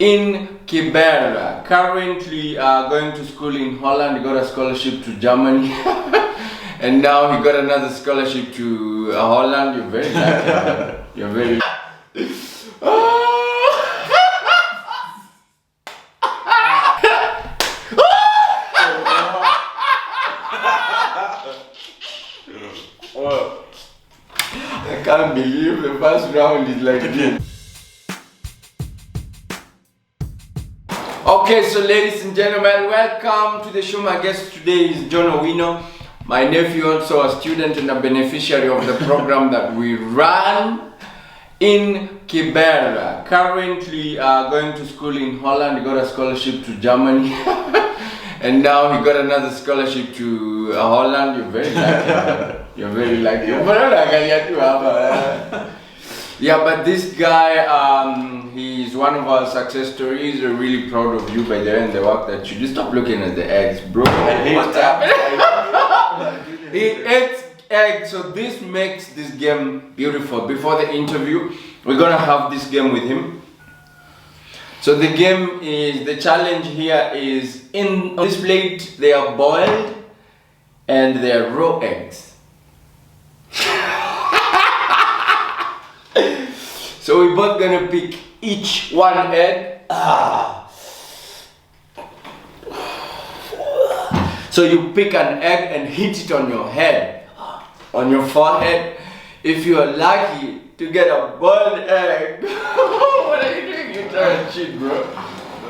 in Kibera, currently going to school in Holland. He got a scholarship to Germany and now he got another scholarship to Holland. You're very lucky, man. You're very I can't believe the first round is like this. Okay, so ladies and gentlemen, welcome to the show. My guest today is John Owino, my nephew, also a student and a beneficiary of the program that we run in Kibera. Currently going to school in Holland. He got a scholarship to Germany and now he got another scholarship to Holland. You're very lucky, man. You're very lucky. Yeah, but this guy, he's one of our success stories. We're really proud of you, by the way, and the work that you do. Stop looking at the eggs, bro. What's happening? He eats eggs, so this makes this game beautiful. Before the interview, we're gonna have this game with him. So the game is, the challenge here is, in this plate, they are boiled and they are raw eggs. So we're both gonna pick each one egg. So you pick an egg and hit it on your head, on your forehead. If you are lucky to get a boiled egg, what are you doing? You're trying to cheat, bro.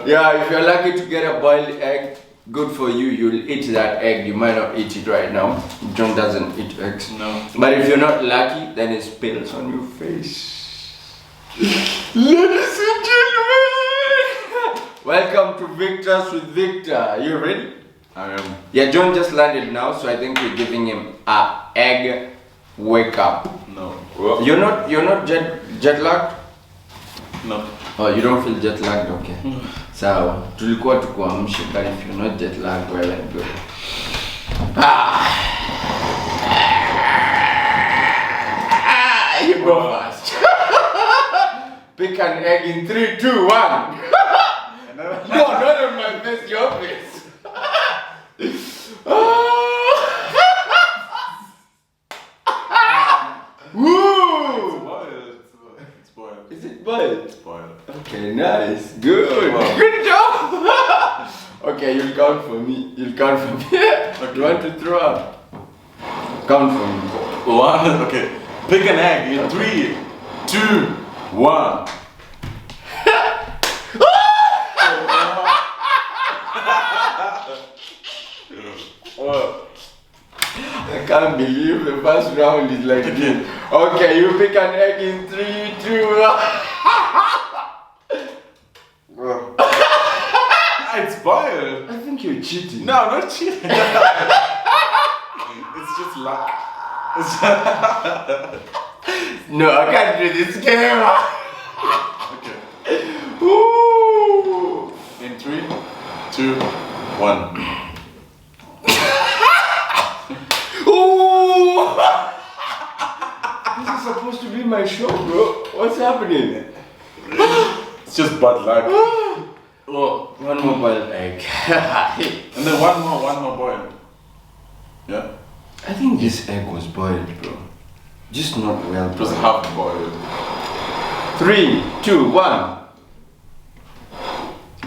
Yeah, if you're lucky to get a boiled egg, good for you. You'll eat that egg. You might not eat it right now. John doesn't eat eggs. No. But if you're not lucky, then it spills on your face. Ladies and gentlemen, welcome to Victors with Victor. Are you ready? I am. Yeah, John just landed now, so I think we're giving him a egg wake up. No. You're not jet lagged? No. Oh, you don't feel jet lagged? Okay. So, tulikuwa tukuamshe, but if you're not jet lagged, well and good. You go fast. Pick an egg in 3, 2, 1. No, not on my face, your face. Woo! It's boiled. Is it boiled? It's boiled. Okay, nice. Good. Wow. Good job. Okay, you'll count for me. You'll count for me. Okay. You want to throw up? Count for me. 1. Okay. Pick an egg in 3, 2, 1. I can't believe the first round is like this. Okay, you pick an egg in 3, 2, 1. It's boiled. I think you're cheating. No, I'm not cheating. It's just luck. No, I can't do this game. Okay. Woo. In 3, 2, 1. Ooh. This is supposed to be my show, bro. What's happening? It's just bad luck. Oh, one more boiled egg. And then one more boiled. Yeah? I think this egg was boiled, bro. Just not well. It was half boiled. 3, 2, 1.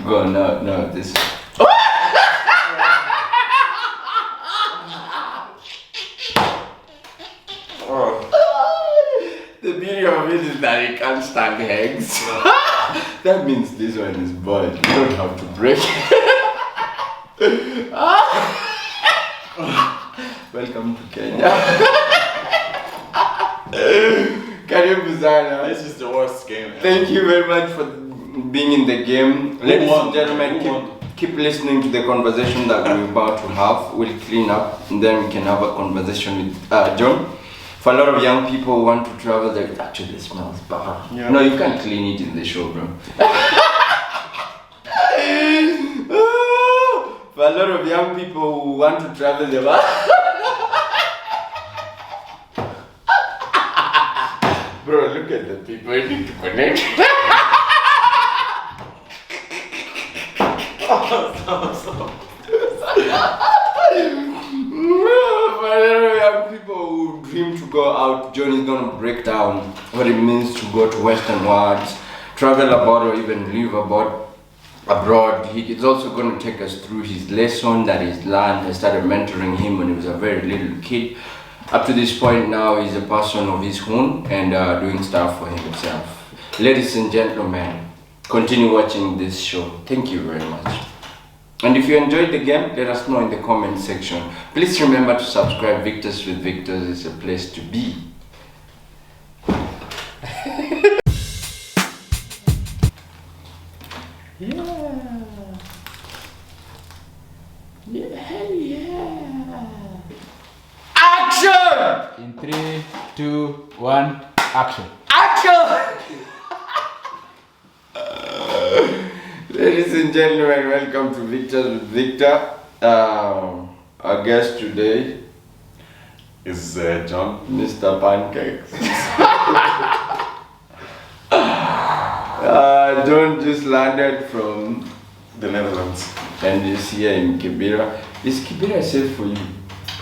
Go, no, this. The beauty of it is that it can't stand eggs. That means this one is boiled. You don't have to break it. Welcome to Kenya. Karibu sana. This is the worst game ever. Thank you very much for being in the game. Ladies and gentlemen, keep listening to the conversation that we're about to have. We'll clean up and then we can have a conversation with John. For a lot of young people who want to travel, it actually smells bad. Yeah. No, you can't clean it in the show, bro. For a lot of young people who want to travel, Bro, look at the people. I need to connect. Young people who dream to go out, John is gonna break down what it means to go to Western worlds, travel abroad, or even live abroad. He's also going to take us through his lesson that he's learned. I started mentoring him when he was a very little kid. Up to this point now, he's a person of his own and doing stuff for himself. Ladies and gentlemen, continue watching this show. Thank you very much. And if you enjoyed the game, let us know in the comment section. Please remember to subscribe. Victors with Victors is a place to be. Action! In 3, 2, 1, action. Ladies and gentlemen, welcome to Victors with Victor. Our guest today Is John. Mr. Pancakes. John just landed from The Netherlands. and is here in Kibera. Is Kibera safe for you?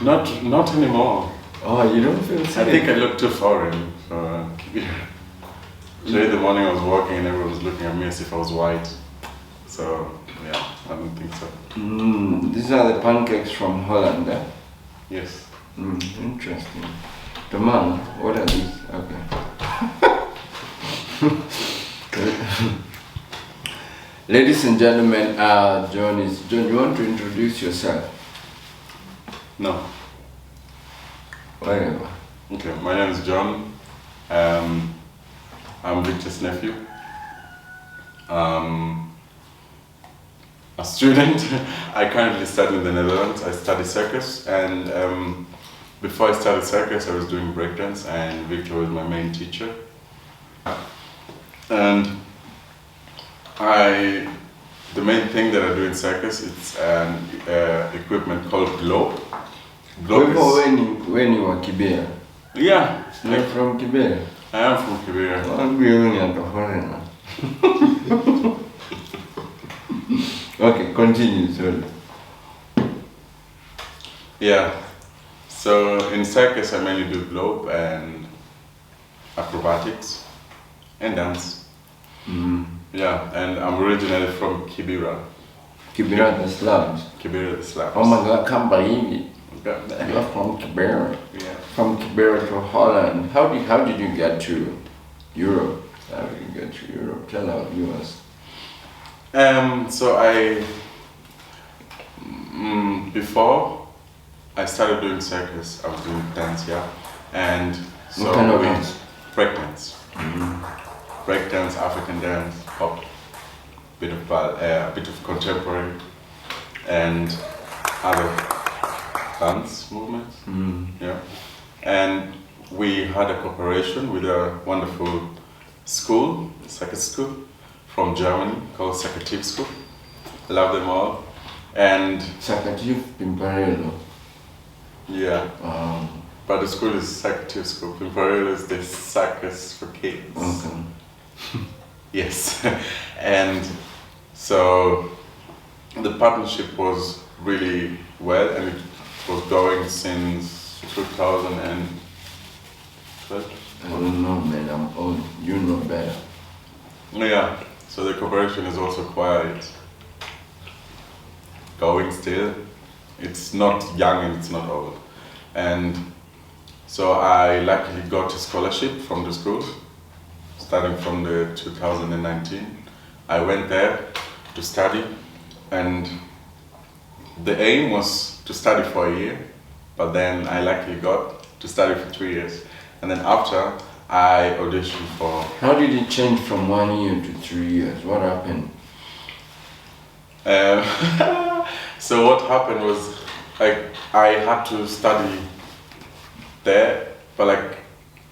Not anymore. Oh, you don't feel safe? I think I look too foreign for kibera. Today in the morning I was walking and everyone was looking at me as if I was white. So yeah, I don't think so. These are the pancakes from Holland. Eh? Yes. Interesting. Toman, what are these? Okay. Ladies and gentlemen, John, you want to introduce yourself? No. Whatever. Okay, my name is John. I'm Victor's nephew. A student. I currently study in the Netherlands. I study circus, and before I started circus, I was doing breakdance, and Victor was my main teacher. And the main thing that I do in circus, it's an equipment called globe. Globe When you were Kibera? Yeah, You're from Kibera? I am from Kibera. I'm going at the foreigner. Okay, continue, sorry. Yeah, so in circus I mainly do globe and acrobatics and dance. Yeah, and I'm originally from Kibera. Kibera the slums. Kibera the slums. Oh my god, I can't believe it. Yeah. You're from Kibera. Yeah. From Kibera to Holland. How did you get to Europe? How did you get to Europe? Tell our viewers. So before I started doing circus, I was doing dance, yeah. And so What kind of dance? Breakdance. Breakdance, African dance, pop, bit of contemporary, and other dance movements. Yeah. And we had a cooperation with a wonderful school, circus school, from Germany called Sakatip School. I love them all. And Sakatip Pimparello. yeah, but the school is Sakatip School. Pimparello is the circus for kids. Okay. Yes. And so the partnership was really well, and it was going since 2012. I don't know, man, I'm old. You know better. Yeah, so the cooperation is also quite going still. It's not young and it's not old. And so I luckily got a scholarship from the school, starting from the 2019. I went there to study, and the aim was to study for a year, but then I luckily got to study for 3 years. And then after, I auditioned for... How did it change from 1 year to 3 years? What happened? So what happened was, like, I had to study there, but like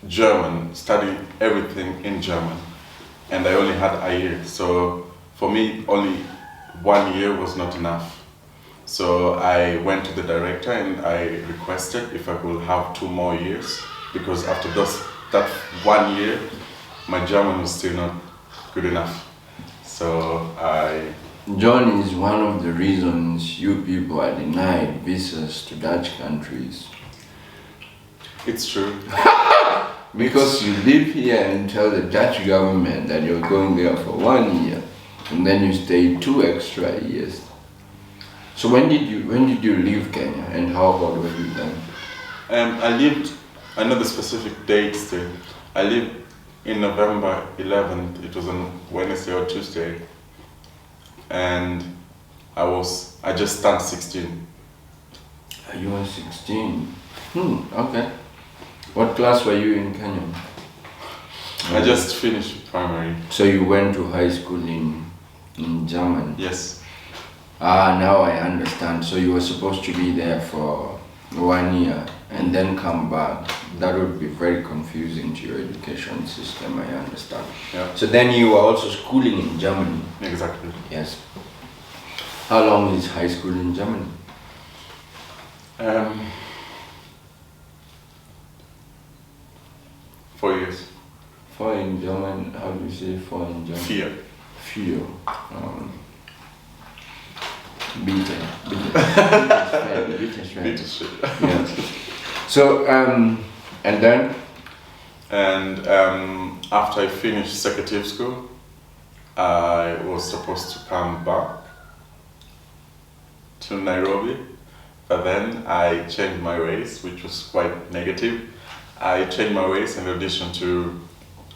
German, study everything in German, and I only had a year. So for me, only 1 year was not enough. So I went to the director and I requested if I could have 2 more years, because after that 1 year, my German was still not good enough. So I... John is one of the reasons you people are denied visas to Dutch countries. It's true. Because you live here and tell the Dutch government that you're going there for 1 year, and then you stay 2 extra years. So when did you leave Kenya, and how old were you then? I know the specific date still. I lived in November 11th. It was on Wednesday or Tuesday, and I just turned 16. You were 16. Okay. What class were you in Kenya? I just finished primary. So you went to high school in Germany? Yes. Now I understand. So you were supposed to be there for 1 year and then come back. That would be very confusing to your education system, I understand. Yeah. So then you were also schooling in Germany? Exactly. Yes. How long is high school in Germany? 4 years. 4 in German, how do you say 4 in German? 4. 4. Bitte. Bitte schön. Yeah. So, and then? And after I finished secretary school, I was supposed to come back to Nairobi, but then I changed my ways, which was quite negative. I changed my ways and auditioned to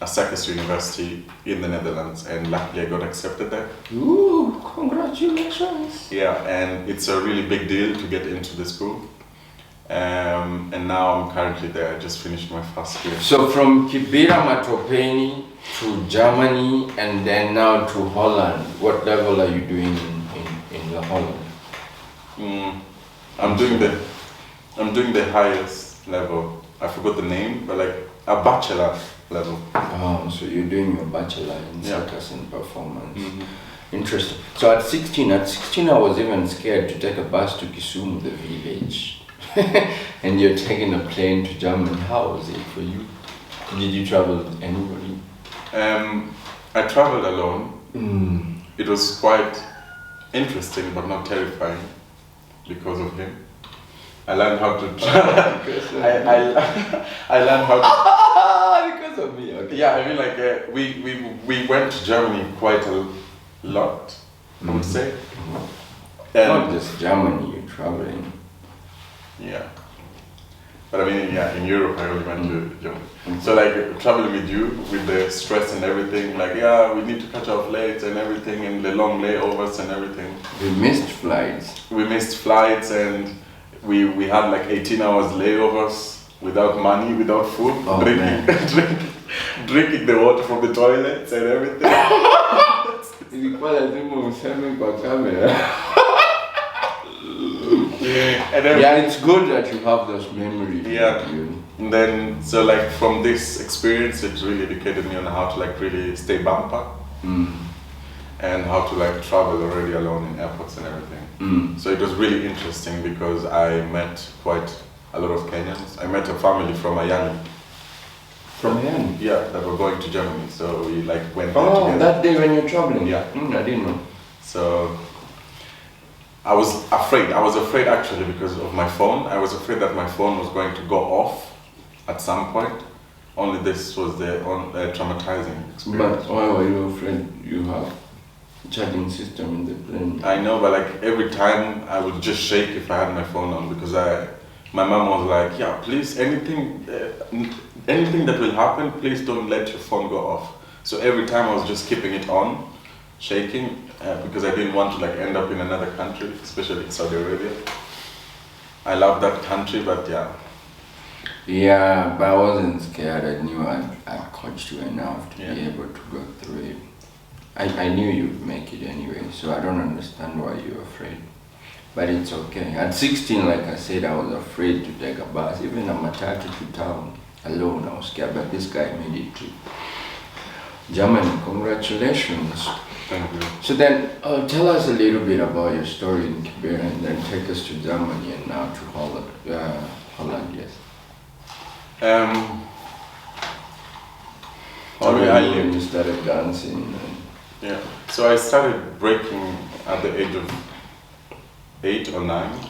a circus university in the Netherlands, and luckily I got accepted there. Ooh, congratulations! Yeah, and it's a really big deal to get into the school. And now I'm currently there. I just finished my first year. So from Kibera Matopeni to Germany and then now to Holland, what level are you doing in the Holland? I'm doing the highest level. I forgot the name, but like a bachelor level. Oh, so you're doing your bachelor in Yeah. circus and performance. Mm-hmm. Interesting. So at 16 I was even scared to take a bus to Kisumu, the village. And you're taking a plane to Germany. How was it for you? Did you travel with anybody? I traveled alone. It was quite interesting but not terrifying because of him. I learned how to travel. I learned how to... Because of me, okay. Yeah, I mean like we went to Germany quite a lot, I would say. Not just Germany, you're traveling. Yeah. But I mean, yeah, in Europe I only went to Germany. So like traveling with you, with the stress and everything, like yeah, we need to catch our flights and everything, and the long layovers and everything. We missed flights. We missed flights, and we had like 18 hours layovers without money, without food, Oh, man. drinking the water from the toilets and everything. Yeah, it's good that you have those memories. Yeah. with you. And then, so like from this experience, it really educated me on how to like really stay bumper and how to like travel already alone in airports and everything. So it was really interesting because I met quite a lot of Kenyans. I met a family from Miami. From here? Yeah, that were going to Germany. So we like went there Oh, together. that day when you're traveling? Yeah. I didn't know. So I was afraid. I was afraid actually because of my phone. I was afraid that my phone was going to go off at some point. Only this was the traumatizing experience. But why were you afraid you have charging system in the plane? I know, but like every time I would just shake if I had my phone on because my mom was like, yeah, please, anything that will happen, please don't let your phone go off. So every time I was just keeping it on, shaking, because I didn't want to like end up in another country, especially Saudi Arabia. I love that country, but yeah. Yeah, but I wasn't scared. I knew I'd coached you enough to be able to go through it. I knew you'd make it anyway, so I don't understand why you're afraid. But it's okay. At 16, like I said, I was afraid to take a bus. Even a matatu to town alone, I was scared. But this guy made it to Germany. Congratulations. Thank you. So then, tell us a little bit about your story in Kibera and then take us to Germany and now to Holland. Holland, yes. I mean, I lived. You started dancing. Yeah. So I started breaking at the age of 8 or 9,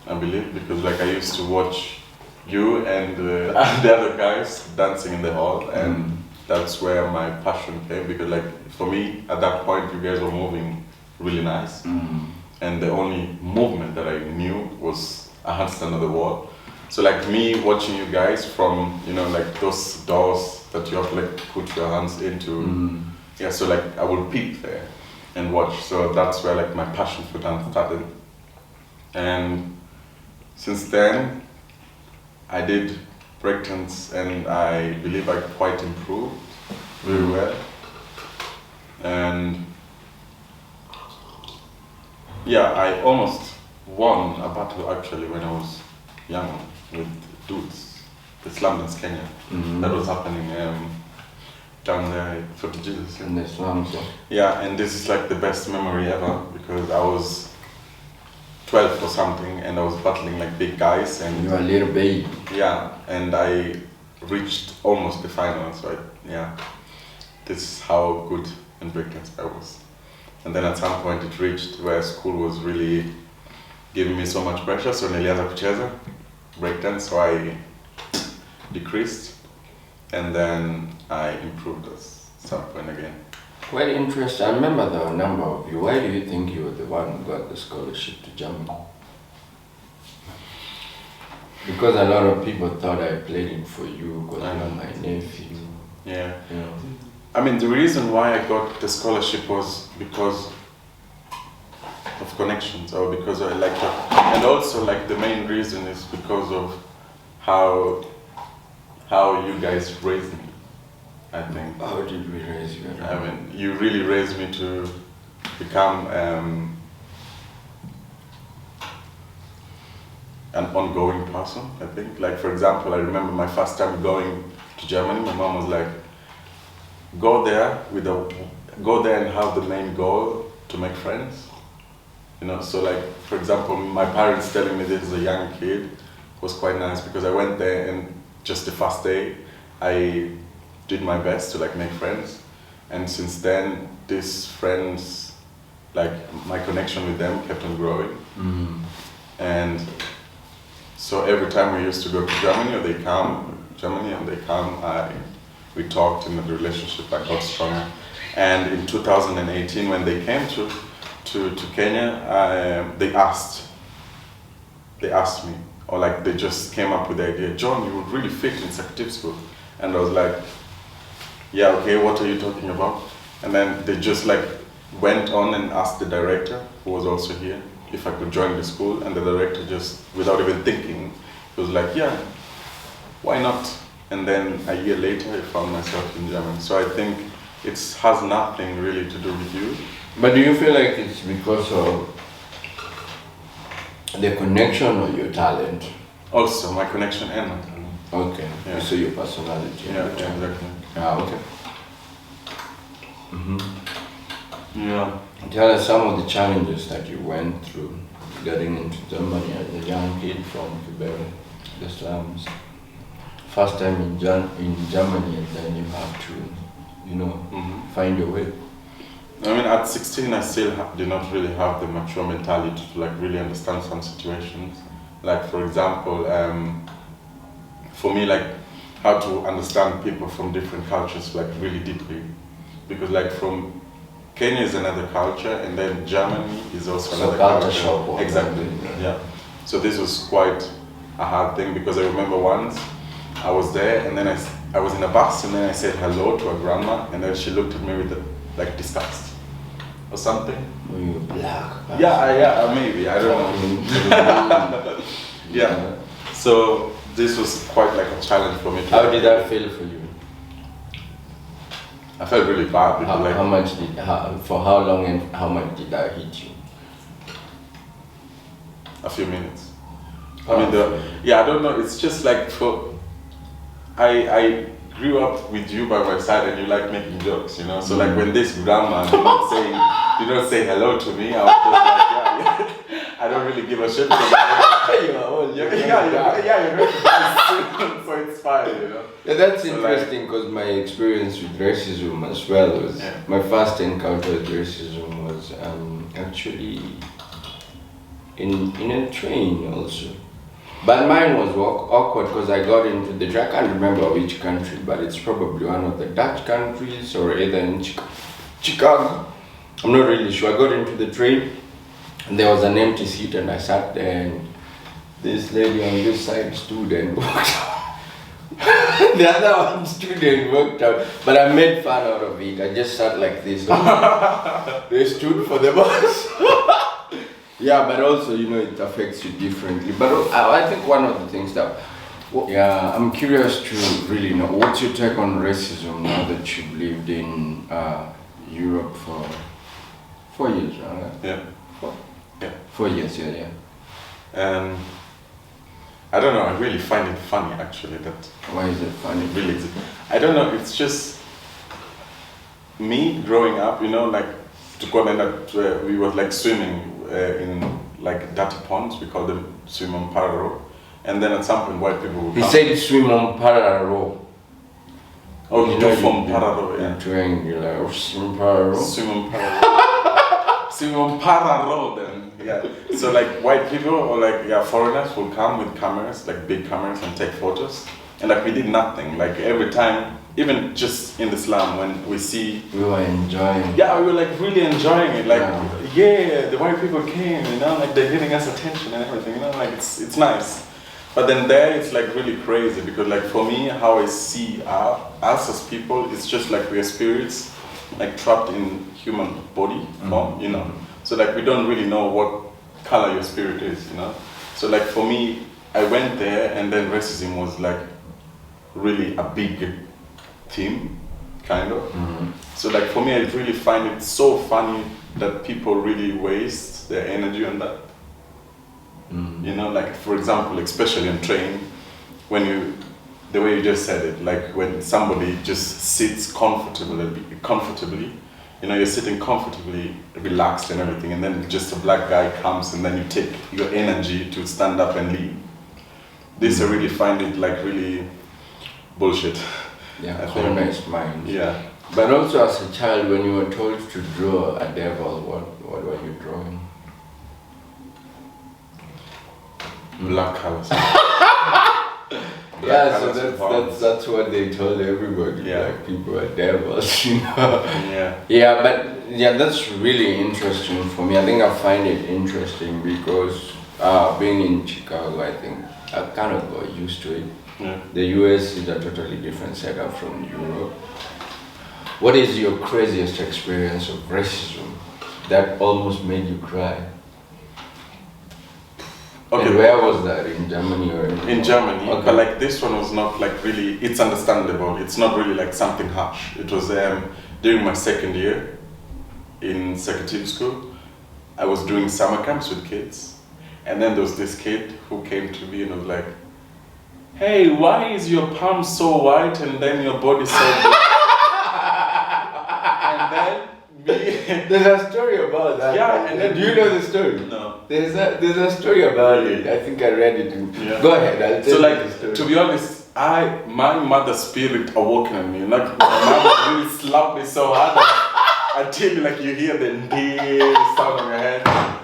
I believe, because like I used to watch you and the other guys dancing in the hall, and that's where my passion came, because like for me at that point you guys were moving really nice, and the only movement that I knew was a handstand on the wall. So like me watching you guys from, you know, like those doors that you have to like put your hands into, yeah, so like I would peep there and watch. So that's where like my passion for dance started. And since then I did breakdance, and I believe I quite improved very well. And yeah, I almost won a battle actually when I was young with dudes, the slum dance Kenya. That was happening down there at Fort Jesus. In the slums, yeah. Yeah, and this is like the best memory ever, because I was 12 or something, and I was battling like big guys, and You were a little baby. yeah, and I reached almost the final. So yeah, this is how good in breakdance I was. And then at some point it reached where school was really giving me so much pressure, so nilianza kucheza breakdance, so I decreased, and then I improved at some point again. Quite interesting. I remember there were a number of you. Why do you think you were the one who got the scholarship to Germany? Because a lot of people thought I played it for you because you were my nephew. Yeah. You know. I mean, the reason why I got the scholarship was because of connections, or because I like that. And also like the main reason is because of how you guys raised me, I think. How did we raise you? I mean, you really raised me to become an ongoing person, I think. Like, for example, I remember my first time going to Germany, my mom was like, go there and have the main goal to make friends. You know, so like, for example, my parents telling me this as a young kid was quite nice, because I went there and just the first day, I did my best to like make friends. And since then, these friends, like my connection with them kept on growing. And so every time we used to go to Germany, or they come, we talked, and the relationship like got stronger. And in 2018, when they came to Kenya, they asked me, or like they just came up with the idea, John, you would really fit in executive school. And I was like, yeah, okay, what are you talking about? And then they just like went on and asked the director, who was also here, if I could join the school. And the director just, without even thinking, was like, yeah, why not? And then a year later, I found myself in Germany. So I think it has nothing really to do with you. But do you feel like it's because of the connection or your talent? Also, my connection and my talent. Okay. Yeah. So your personality. Yeah, exactly. Okay. Yeah. Tell us some of the challenges that you went through getting into Germany as a young kid from kibera, the slums. First time in Germany, and then you have to, you know, find your way. I mean, at 16, I still did not really have the mature mentality to like really understand some situations. Like, for example, for me, like how to understand people from different cultures like really deeply, because like from Kenya is another culture, and then Germany is also So another culture culture. shock. Exactly. Yeah. So this was quite a hard thing, because I remember once I was there, and then I was in a bus, and then I said hello to a grandma, and then she looked at me with like disgust or something. Were you black? Yeah, maybe, I don't know. Yeah. So this was quite like a challenge for me. How did that feel for you? I felt really bad. Because For how long and how much did that hit you? a few minutes. I mean, I don't know. It's just like I grew up with you by my side, and you like making jokes, you know. So like when this grandma did not say hello to me, I was just like, yeah. I don't really give a shit. You're going to die soon, so it's fine, you know. Yeah, that's So interesting, because my experience with racism as well was my first encounter with racism was was actually in a train also. But mine was awkward because I got into the train. I can't remember which country, but it's probably one of the Dutch countries or either in Chicago. I'm not really sure. I got into the train and there was an empty seat and I sat there and this lady on this side stood and walked out. The other one stood and walked out. But I made fun out of it. I just sat like this. They stood for the bus. Yeah, but also, it affects you differently. But I think one of the things that, I'm curious to really know, what's your take on racism now that you've lived in Europe for 4 years, right? Yeah. 4 years, yeah. I don't know, I really find it funny actually that. Why is it funny? Really, I don't know, it's just me growing up, like to Ghana, we were like swimming in like dirty ponds, we call them swim on parallel. And then at some point white people would He come. said swim on parallel. Oh, you do from parallel, yeah. Triangular, swim parallel. Swim on parallel. Swim on parallel then, yeah. So like white people or like foreigners will come with cameras, like big cameras and take photos. And like we did nothing, like every time, even just in the slum when we see. We were enjoying. Yeah, we were like really enjoying it, like the white people came, like they're giving us attention and everything, like it's nice. But then there it's like really crazy because like for me, how I see us as people, it's just like we are spirits, like trapped in human body form, So like we don't really know what color your spirit is, So like for me, I went there and then racism was like really a big theme, kind of. So like for me, I really find it so funny that people really waste their energy on that. Like for example, especially on train, the way you just said it, like when somebody just sits comfortably, you're sitting comfortably, relaxed and everything, and then just a black guy comes and then you take your energy to stand up and leave. This I really find it like really bullshit. Yeah, colonized mind. Yeah. But also as a child, when you were told to draw a devil, what were you drawing? Black colors. Yeah, so that's what they told everybody. Yeah. Like people are devils, Yeah. Yeah, but that's really interesting for me. I think I find it interesting because being in Chicago, I think I kind of got used to it. Yeah. The US is a totally different setup from Europe. What is your craziest experience of racism that almost made you cry? Okay. And where was that? In Germany or in Germany? Okay. But like this one was not like really. It's understandable. It's not really like something harsh. It was during my second year in secretary school. I was doing summer camps with kids, and then there was this kid who came to me and was like, "Hey, why is your palm so white and then your body so big?" And then There's a story about that. Yeah, and then do you know the story? No. There's a story about it. I think I read it. Yeah. Go ahead. I'll tell So you like, the story. to be honest, my mother's spirit awoken in me. Like my mom really slapped me so hard until like you hear the sound of your head.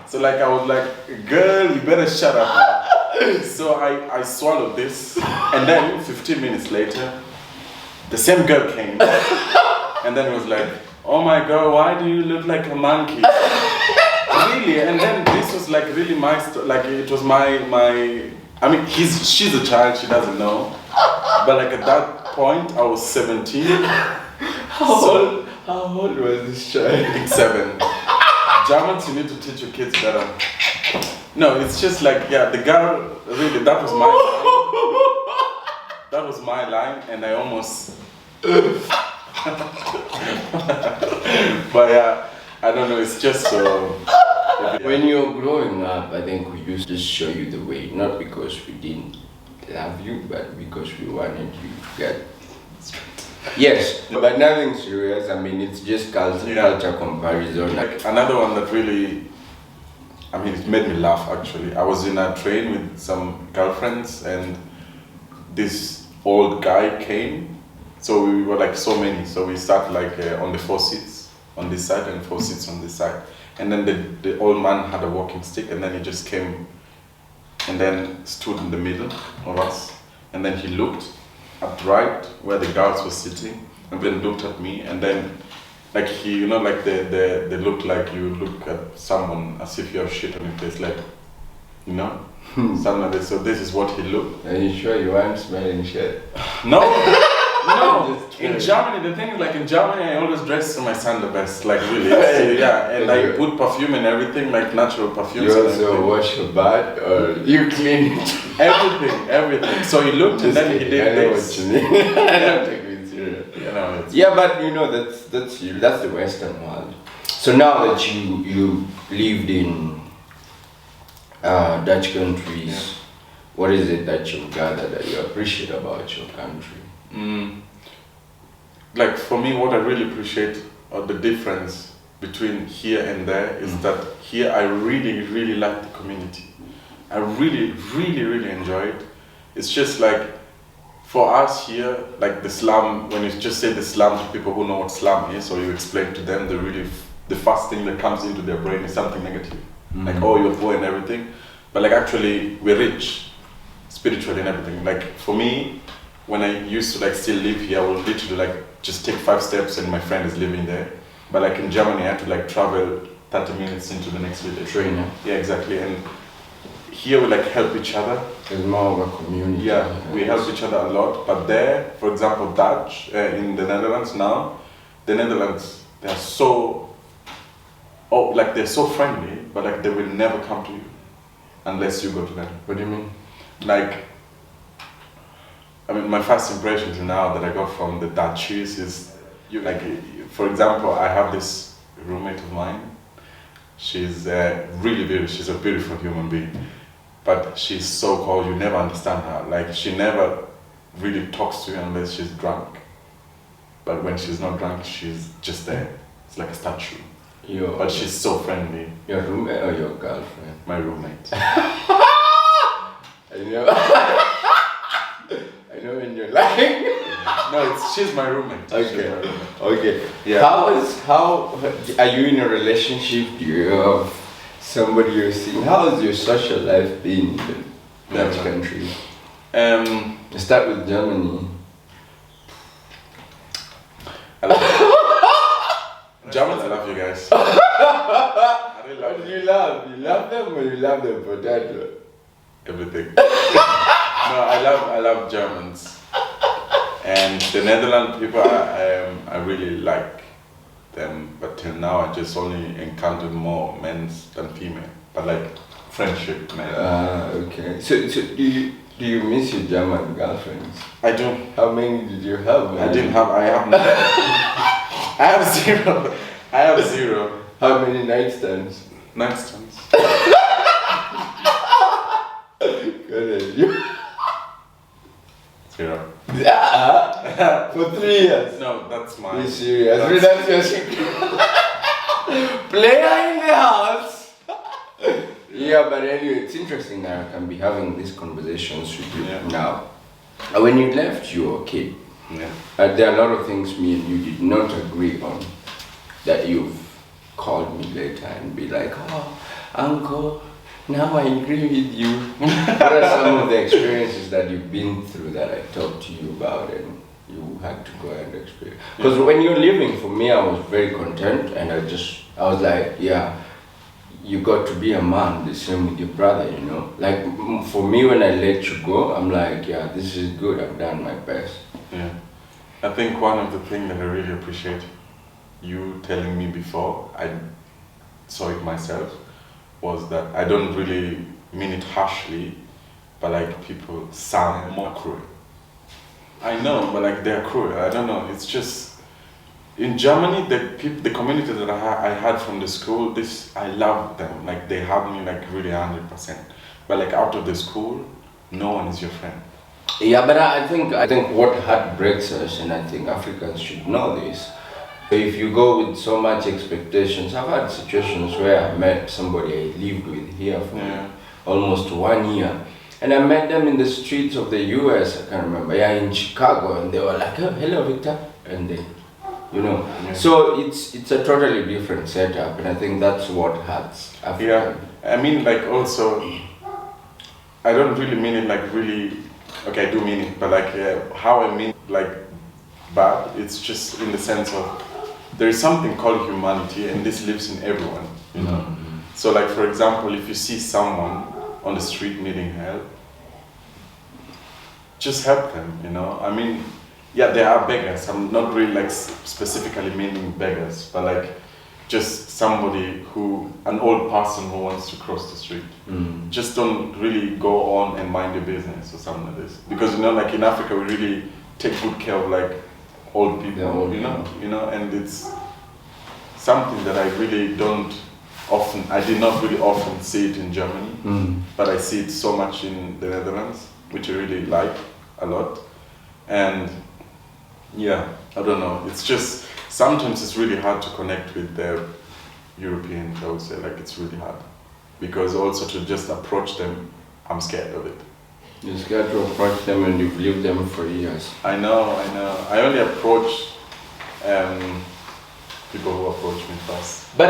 So like I was like, girl, you better shut up now. So I swallowed this, and then 15 minutes later, the same girl came, and then it was like, oh my god, why do you look like a monkey? Really? And then this was like really my like it was my I mean she's a child, she doesn't know. But like at that point I was 17. How old was this child? 7. Germans, you need to teach your kids better. No, it's just like the girl really that was my line. That was my line and I almost but yeah, I don't know, it's just so. When you were growing up, I think we used to show you the way, not because we didn't love you, but because we wanted you to get straight. Yes, but nothing serious. I mean, it's just culture comparison. Like another one that really, I mean, it made me laugh actually. I was in a train with some girlfriends and this old guy came. So we were like so many, so we sat like on the 4 seats on this side and 4 seats on this side. And then the old man had a walking stick, and then he just came and then stood in the middle of us. And then he looked at right where the guards were sitting, and then looked at me, and then like he, you know, like they look like you look at someone as if you have shit on your face, like, you know, something like this. So this is what he looked. Are you sure you weren't smelling shit? No, no. Just kidding. In Germany, the thing is, like in Germany, I always dress my son the best, like really. Yeah, and I put perfume and everything, like natural perfume. You also wash your butt or you clean it? Everything. So he looked and then he did I know this. what you mean. I don't take it serious. You know, it's, Yeah, but you know that's you. That's the Western world. So now that you lived in Dutch countries, what is it that you've gathered that you appreciate about your country? like for me, what I really appreciate or the difference between here and there is that here I really like the community. I really enjoy it. It's just like for us here, like the slum, when you just say the slum to people who know what slum is, or you explain to them, the first thing that comes into their brain is something negative. Like, oh, you're poor and everything. But like actually, we're rich, spiritually and everything. Like for me, when I used to like still live here, I would literally like just take 5 steps and my friend is living there. But like in Germany, I had to like travel 30 minutes into the next village. Train, yeah. Yeah, exactly. And here we like help each other. It's more of a community. Yeah, we help each other a lot. But there, for example, Dutch, in the Netherlands now, the Netherlands, they're so, they're so friendly, but like they will never come to you unless you go to them. What do you mean? Like, I mean, my first impression to now that I got from the Dutchies is, for example, I have this roommate of mine. She's she's a beautiful human being, but she's so cold, you never understand her. Like, she never really talks to you unless she's drunk. But when she's not drunk, she's just there. It's like a statue. But she's so friendly. Your roommate or your girlfriend? My roommate. I know. I know when you're lying. No, she's my roommate. Okay. She's my roommate. Okay. Yeah. How are you in a relationship? Do you have somebody you're seeing? How has your social life been in that country? Um, Start with Germany. Germans, I love you guys. I really What love do you. you love? You love them or you love the potato? Everything. No, I love Germans. And the Netherlands people, I really like them. But till now, I just only encountered more men than female. But like friendship, man. Okay. So do you miss your German girlfriends? I do. How many did you have? I have no. I have zero. I have zero. How many nightstands? Nightstands. Good at you. Zero. Yeah. For 3 years. No, that's my. Be serious. That's your secret. Player in the house. Yeah, but anyway, it's interesting that I can be having these conversations with you now. When you left, you were a kid. Yeah. There are a lot of things me and you did not agree on that you've called me later and be like, oh, uncle, now I agree with you. What are some of the experiences that you've been through that I talked to you about and you had to go and experience? Because when you're living, for me, I was very content and I was like, yeah, you got to be a man, the same with your brother, you know? Like, for me, when I let you go, I'm like, yeah, this is good, I've done my best. Yeah. I think one of the things that I really appreciate you telling me before I saw it myself was that I don't really mean it harshly, but like people sound more cruel. I know, but like they're cruel. I don't know. It's just in Germany, the community that I had from the school, I love them. Like they have me like really 100%. But like out of the school, no one is your friend. Yeah, but I think what heartbreaks us, and I think Africans should know this, if you go with so much expectations, I've had situations where I met somebody I lived with here for almost 1 year, and I met them in the streets of the US, I can't remember, in Chicago, and they were like, oh, hello Victor, and they you know. Yeah. So it's a totally different setup, and I think that's what hurts African. Yeah, I mean, like, also, I don't really mean it like really, okay, I do mean it, but like how I mean like bad, it's just in the sense of there is something called humanity, and this lives in everyone, you know. Mm-hmm. So like, for example, if you see someone on the street needing help, just help them, you know. I mean, yeah, there are beggars. I'm not really like specifically meaning beggars, but like just somebody who, an old person who wants to cross the street. Mm. Just don't really go on and mind your business or something like this. Because, you know, like in Africa, we really take good care of like old people, Yeah, old you know, and it's something that I really don't often, I did not really often see it in Germany, but I see it so much in the Netherlands, which I really like a lot. And yeah, I don't know, it's just, sometimes it's really hard to connect with the Europeans, I would say, like it's really hard. Because also to just approach them, I'm scared of it. You're scared to approach them and you've lived them for years. I know. I only approach people who approach me first. But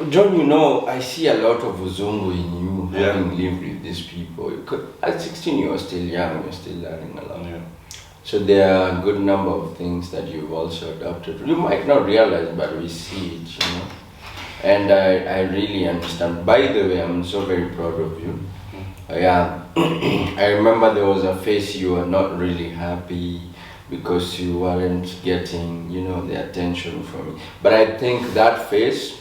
John, you know, I see a lot of uzungu in you, Yeah. having lived with these people. At 16, you're still young, you're still learning a lot. Yeah. So there are a good number of things that you've also adopted. You might not realize, but we see it, you know. And I really understand. By the way, I'm so very proud of you. Yeah, I remember there was a phase you were not really happy because you weren't getting, you know, the attention from me. But I think that phase,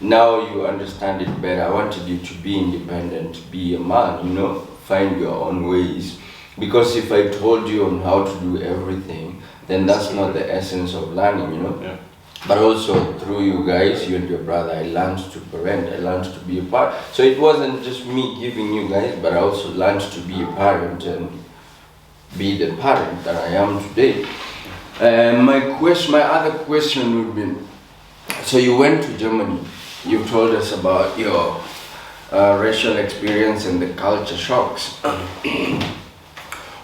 now you understand it better. I wanted you to be independent, be a man, you know, find your own ways. Because if I told you on how to do everything, then that's not the essence of learning, you know. Yeah. But also through you guys, you and your brother, I learned to parent, I learned to be a part. So it wasn't just me giving you guys, but I also learned to be a parent and be the parent that I am today. My other question would be, so you went to Germany, you told us about your racial experience and the culture shocks.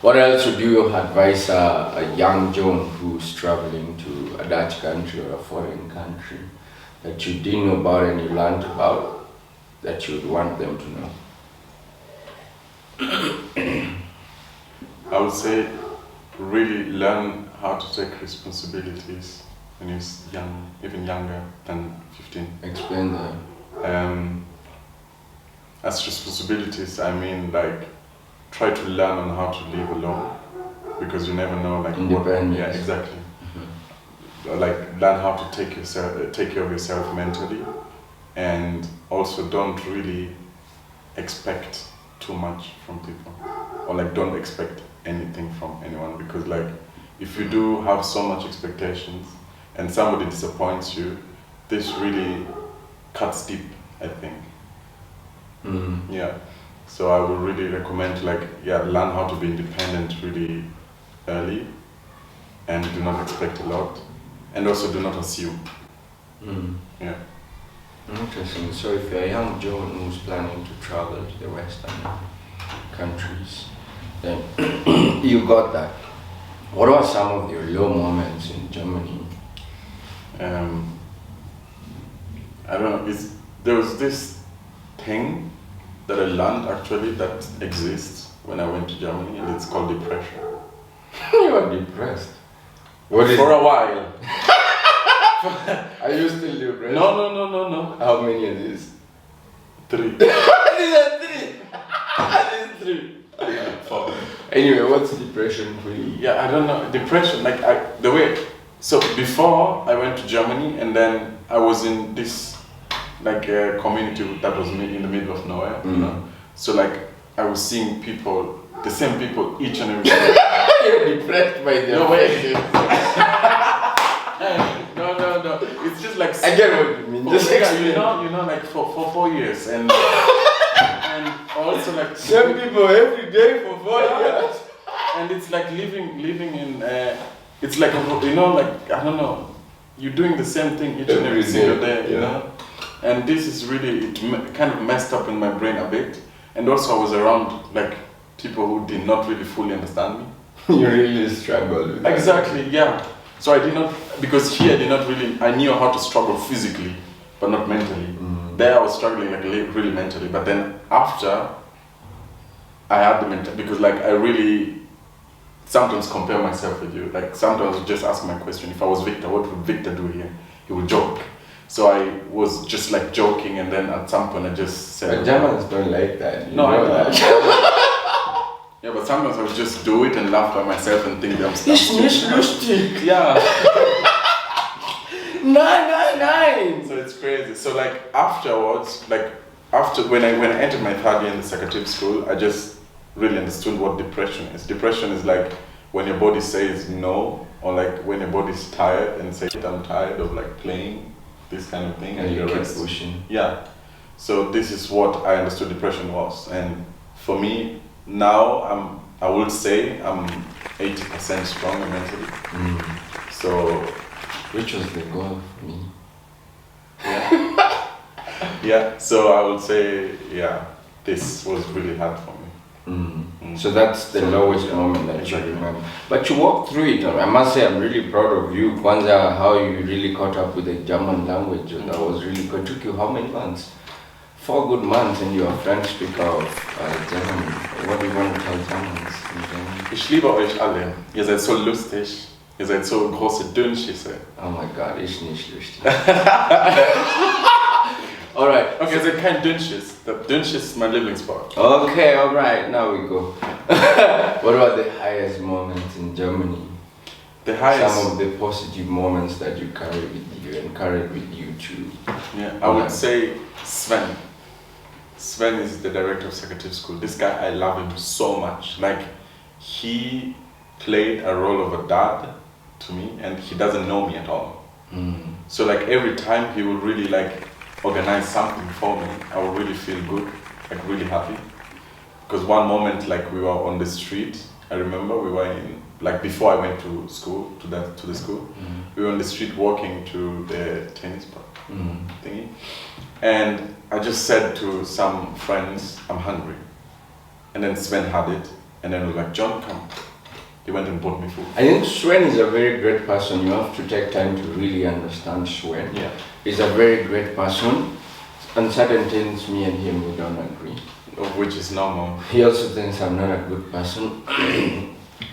What else would you advise a young John who's traveling to a Dutch country or a foreign country that you didn't know about and you learned about that you would want them to know? I would say really learn how to take responsibilities when you're young, even younger than 15. Explain that. As responsibilities, I mean like try to learn on how to live alone, because you never know like Independence. Yeah, exactly. Like learn how to take care of yourself mentally, and also don't really expect too much from people, or like don't expect anything from anyone, because like if you do have so much expectations and somebody disappoints you, this really cuts deep, I think. Yeah. So I would really recommend learn how to be independent really early, and do not expect a lot, and also do not assume. Yeah. Interesting. So if you're a young John who's planning to travel to the Western countries, then you got that. What were some of your low moments in Germany? I don't know, there was this thing that I learned actually that exists when I went to Germany, and it's called depression. You are depressed. What is For a while. Are you still depressed? No. How many are these? 3. These are 3. These 3. 4. Anyway, what's depression for you? Yeah, I don't know. Depression, so before I went to Germany, and then I was in this a community that was in the middle of nowhere, you know. So I was seeing people, the same people each and every day. You're depressed by their No way. faces. No. It's just like I get what you mean. Just explain. you know, like for 4 years, and also like same people every day for 4 years. And it's like living in it's like, you know, like I don't know, you're doing the same thing each and every single day, you know. And this is really, kind of messed up in my brain a bit. And also I was around like people who did not really fully understand me. You really struggled with that. Exactly, yeah. So I did not, because here I did not really, I knew how to struggle physically, but not mentally. There I was struggling like really mentally, but then after, I had the mental, because like I really sometimes compare myself with you. Like sometimes I just ask my question, if I was Victor, what would Victor do here? He would joke. So I was just like joking, and then at some point I just said... But Germans don't like that. No, I know. Yeah, but sometimes I would just do it and laugh by myself and think I'm nicht lustig. Yeah. Nein. So it's crazy. So like afterwards, when I entered my third year in the secretary school, I just really understood what depression is. Depression is like when your body says no, or like when your body's tired and says I'm tired of like playing this kind of thing, and you you keep pushing. Yeah. So this is what I understood depression was, and for me now I would say I'm 80% stronger mentally. So. Which was the goal for me. Yeah. Yeah, so I would say, yeah, this was really hard for me. So that's the lowest moment that you remember. But you walked through it. I must say I'm really proud of you. Kwanzaa, how you really caught up with the German language. That was really good. It took you how many months? 4 good months, and you're a French speaker of German. What do you want to tell Germans in German? Ich liebe euch alle. Ihr seid so lustig. Ihr seid so große Dünnschisse. Oh my God, ich nicht lustig. Alright. Okay, ihr seid kein Dünnschiss. Der Dünnschiss ist mein Lieblingswort. Okay, alright, now we go. What about the highest moments in Germany? The highest? Some of the positive moments that you carry with you and carried with you too. Yeah, I would say Sven. Sven is the director of secretary school. This guy, I love him so much. Like, he played a role of a dad to me, and he doesn't know me at all. So like every time he would really like organize something for me, I would really feel good, like really happy. Because one moment, like we were on the street, I remember we were in, like before I went to school, to the school, we were on the street walking to the tennis park thingy, and I just said to some friends, I'm hungry, and then Sven had it, and then we were like, John, come. He went and bought me food. I think Sven is a very great person. You have to take time to really understand Sven. Yeah. He's a very great person. On certain things, me and him, we don't agree. Which is normal. He also thinks I'm not a good person.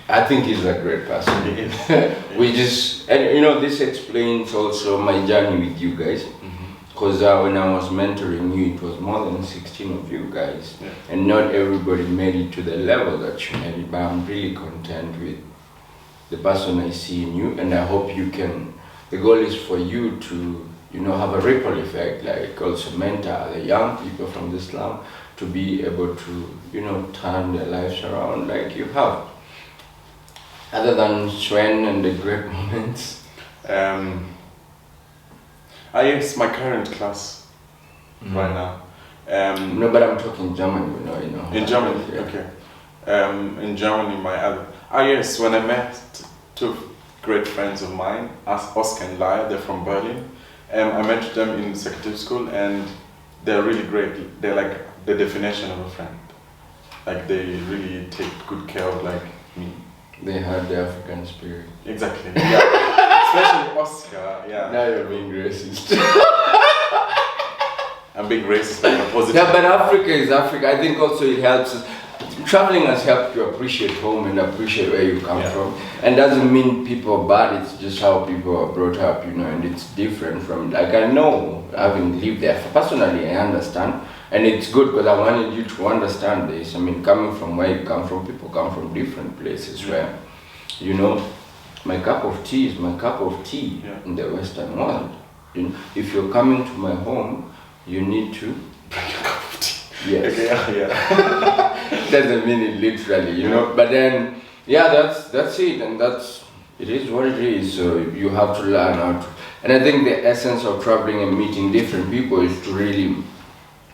I think he's a great person. He is. We just, and you know, this explains also my journey with you guys. Because when I was mentoring you, it was more than 16 of you guys. Yeah. And not everybody made it to the level that you made it, but I'm really content with the person I see in you, and I hope you can, the goal is for you to, you know, have a ripple effect, like also mentor the young people from the slum to be able to, you know, turn their lives around like you have. Other than Sven and the great moments. It's my current class right now. No, but I'm talking German, you know. In Germany, yeah. okay. In Germany, yes, when I met 2 great friends of mine, Oscar and Laya, they're from Berlin. I met them in secretary school, and they're really great. They're like the definition of a friend. Like they really take good care of like me. They had the African spirit. Exactly. Yeah. Especially Oscar. Yeah. Now you're being racist. I'm being racist, like a positive. Yeah, but Africa is Africa. I think also it helps us. Traveling has helped you appreciate home and appreciate where you come from. And doesn't mean people are bad, it's just how people are brought up, you know, and it's different from, like I know, having lived there, personally I understand. And it's good because I wanted you to understand this. I mean, coming from where you come from, people come from different places where, you know, my cup of tea is my cup of tea in the Western world. You know, if you're coming to my home, you need to bring a cup of tea. Yes. Okay, yeah. Doesn't mean it literally, you know. But then, yeah, that's it, and it is what it is. So you have to learn how to. And I think the essence of traveling and meeting different people is to really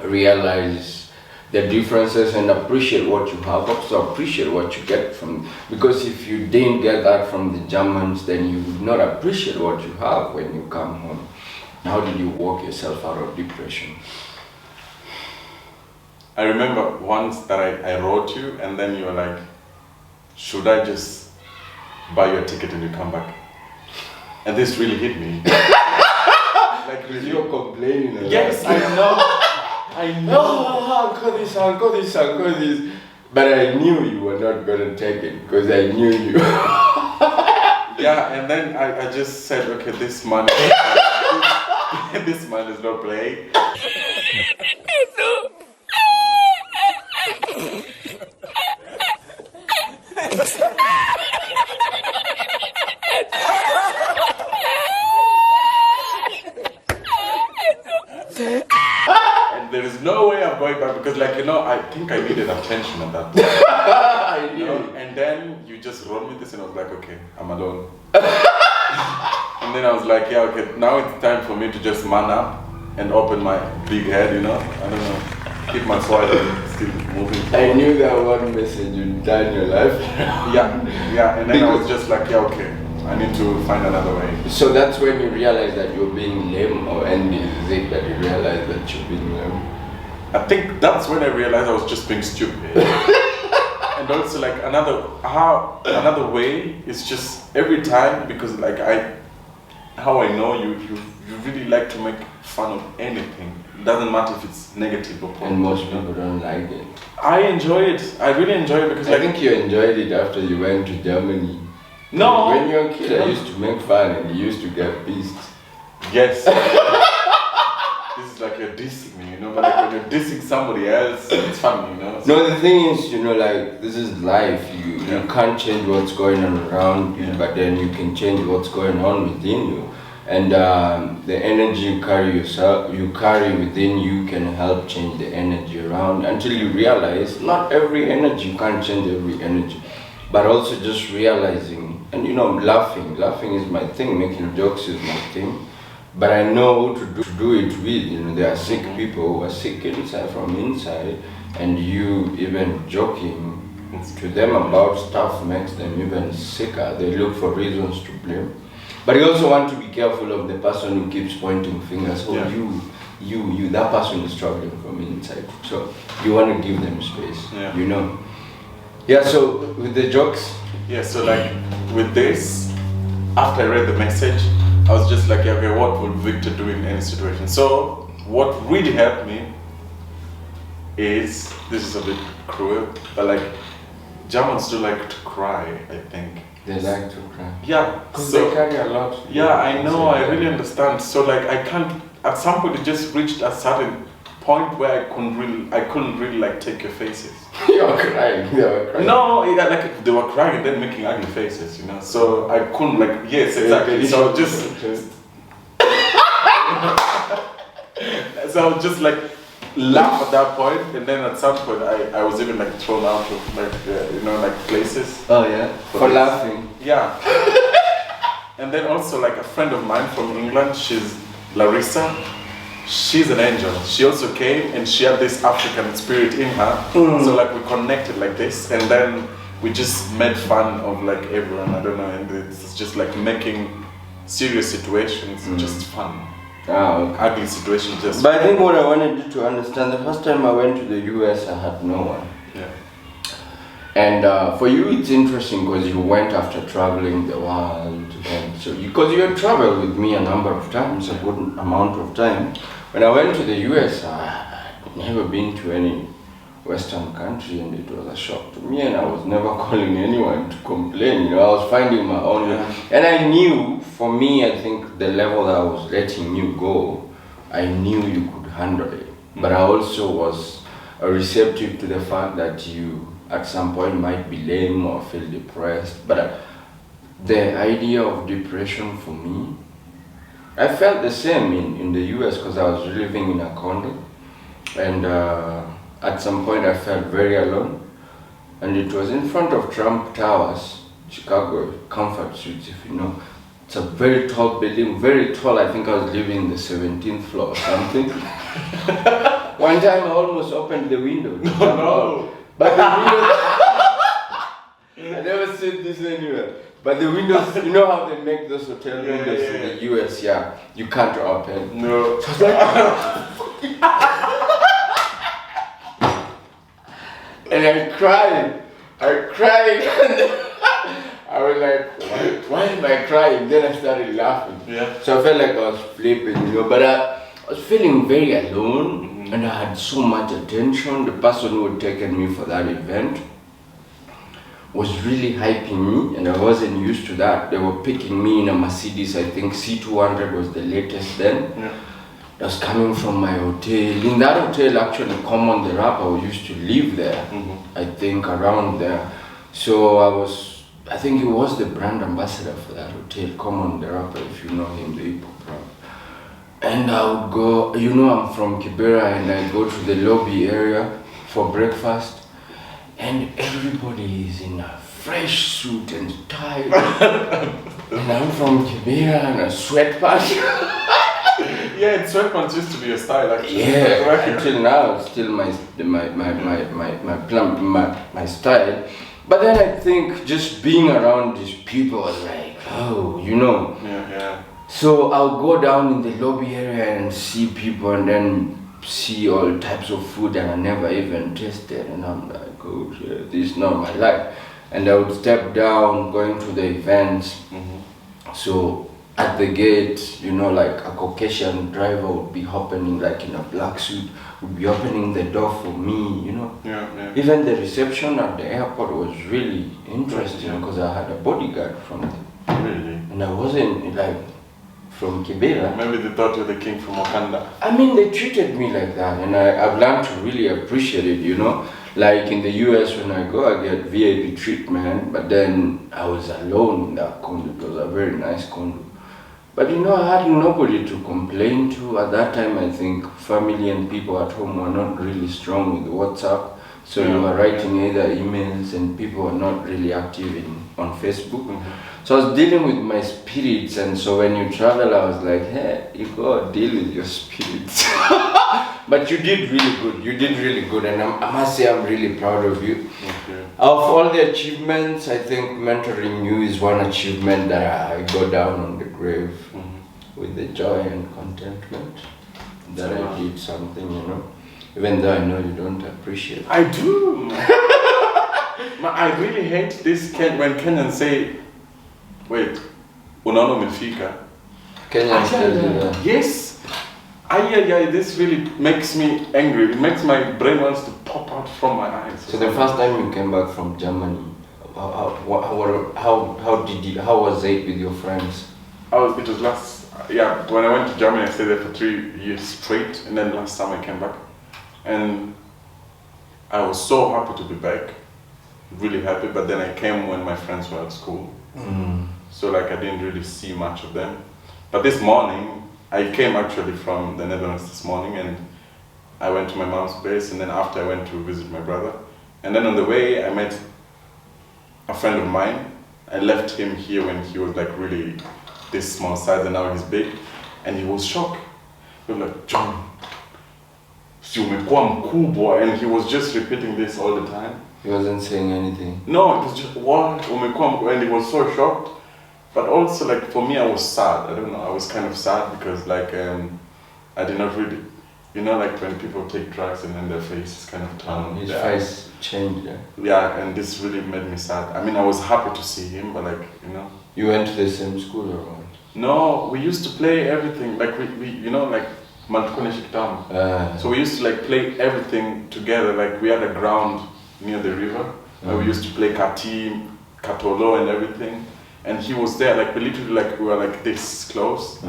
realize the differences and appreciate what you have. Also appreciate what you get from. Because if you didn't get that from the Germans, then you would not appreciate what you have when you come home. How did you walk yourself out of depression? I remember once that I wrote you, and then you were like, should I just buy you a ticket and you come back? And this really hit me. Like really. You're complaining a lot. Yes, I know. I know. Oh, uncle this. But I knew you were not gonna take it because I knew you. Yeah, and then I just said, okay, this man, this man is not playing. And there is no way I'm going back because, like, I think I needed attention at that time. I knew. And then you just wrote me this, and I was like, okay, I'm alone. And then I was like, yeah, okay, now it's time for me to just man up and open my big head, I don't know, keep my soul still moving forward. I knew that one message you'd done your life. Yeah, and then I was just like, yeah, okay, I need to find another way. So that's when you realized that you're being lame, or and is it that you realized that you're being lame? I think that's when I realized I was just being stupid. And also, like, another way is just every time, because like how I know you really like to make fun of anything. It doesn't matter if it's negative or positive. And most people don't like it. I enjoy it. I really enjoy it because I think you enjoyed it after you went to Germany. No. When you were a kid, I used to make fun and you used to get pissed. Yes. This is like you're dissing me, but like when you're dissing somebody else, it's funny, No, the thing is, like, this is life. You can't change what's going on around you, but then you can change what's going on within you. And the energy you carry within you can help change the energy around until you realize not every energy, you can't change every energy. But also just realizing, and laughing is my thing, making jokes is my thing. But I know to do it with, there are sick people who are sick from inside, and you even joking to them about stuff makes them even sicker. They look for reasons to blame. But you also want to be careful of the person who keeps pointing fingers. You, that person is struggling from inside. So you want to give them space, Yeah, so with the jokes? Yeah, so like with this, after I read the message, I was just like, okay, what would Victor do in any situation? So what really helped me is, this is a bit cruel, but like Germans do like to cry, I think. They like to cry. Yeah. Because so, they carry a lot. Yeah, I know, I really understand. So like I can't, at some point it just reached a certain point where I couldn't really like take your faces. You were crying. No, like they were crying and then making ugly faces, So I couldn't like, yes, exactly. So I was just like laugh at that point, and then at some point I was even like thrown out of like places. Oh yeah. For laughing. Yeah. And then also like a friend of mine from England, she's Larissa. She's an angel. She also came and she had this African spirit in her. So like we connected like this, and then we just made fun of like everyone. I don't know, and it's just like making serious situations just fun. Okay. Ugly situations just. But I think what I wanted you to understand, the first time I went to the US, I had no one. Yeah. And for you, it's interesting because you went after traveling the world, and so because you had traveled with me a number of times, a good amount of time. When I went to the US, I had never been to any Western country, and it was a shock to me. And I was never calling anyone to complain. I was finding my own. And I knew, for me, I think the level that I was letting you go, I knew you could handle it. But I also was receptive to the fact that you at some point might be lame or feel depressed. But the idea of depression for me, I felt the same in the US because I was living in a condo, and at some point I felt very alone, and it was in front of Trump Towers, Chicago Comfort Suites, if you know. It's a very tall building, very tall. I think I was living in the 17th floor or something. One time I almost opened the window. No. But the windows, I never said this anywhere. But the windows, you know how they make those hotel windows in the US, you can't open. No. So I was like, and I cried, and I was like, what why am I crying? Then I started laughing. Yeah. So I felt like I was flipping, but I was feeling very alone, and I had so much attention. The person who had taken me for that event was really hyping me, and I wasn't used to that. They were picking me in a Mercedes, I think C200 was the latest then. Yeah. That was coming from my hotel. In that hotel, actually, Common the rapper used to live there, I think around there. So I think he was the brand ambassador for that hotel, Common the rapper, if you know him, the hip hop rapper. And I would go, I'm from Kibera, and I go to the lobby area for breakfast. And everybody is in a fresh suit and tie. And I'm from Kibera and a sweatpants. Yeah, sweatpants used to be a style actually. Yeah, until now it's still my style. But then I think just being around these people was like, Yeah. So I'll go down in the lobby area and see people and then see all types of food that I never even tasted, and I'm like, oh shit, this is not my life. And I would step down going to the events. So at the gate, like a Caucasian driver would be opening, like in a black suit, would be opening the door for me, Yeah. Even the reception at the airport was really interesting because I had a bodyguard from them. Really? And I wasn't like from Kibera. Maybe they thought you were the king from Wakanda. I mean, they treated me like that, and I've learned to really appreciate it, Like in the US, when I go, I get VIP treatment, but then I was alone in that condo. It was a very nice condo. But I had nobody to complain to. At that time, I think family and people at home were not really strong with WhatsApp. So you were writing either emails, and people were not really active on Facebook. So I was dealing with my spirits, and so when you travel, I was like, hey, you go deal with your spirits. But you did really good. You did really good, and I must say I'm really proud of you. Okay. Of all the achievements, I think mentoring you is one achievement that I go down on the grave with the joy and contentment that I did something, even though I know you don't appreciate it. I do. I really hate this when Kenyans say, wait, unaona umefika. Kenyans tell you that. Yes. This really makes me angry. It makes my brain wants to pop out from my eyes. So the first time you came back from Germany, how was it with your friends? It was when I went to Germany, I stayed there for 3 years straight, and then last time I came back. And I was so happy to be back, really happy, but then I came when my friends were at school. So I didn't really see much of them. But this morning, I came actually from the Netherlands this morning, and I went to my mom's place, and then after I went to visit my brother. And then on the way, I met a friend of mine. I left him here when he was really this small size, and now he's big. And he was shocked. He was like, John, si umekuwa mkubwa, and he was just repeating this all the time. He wasn't saying anything. No, it was just, what? Umekuwa mkubwa, and he was so shocked. But also, for me, I was sad. I don't know, I was kind of sad because, I did not really, when people take drugs and then their face is kind of turned. His face changed, Yeah, and this really made me sad. I mean, I was happy to see him, but You went to the same school or what? No, we used to play everything. Maltukone Shikitamu. So we used to, play everything together. We had a ground near the river where we used to play kati, katolo and everything. And he was there, we literally, we were this close.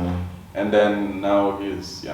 And then now he's,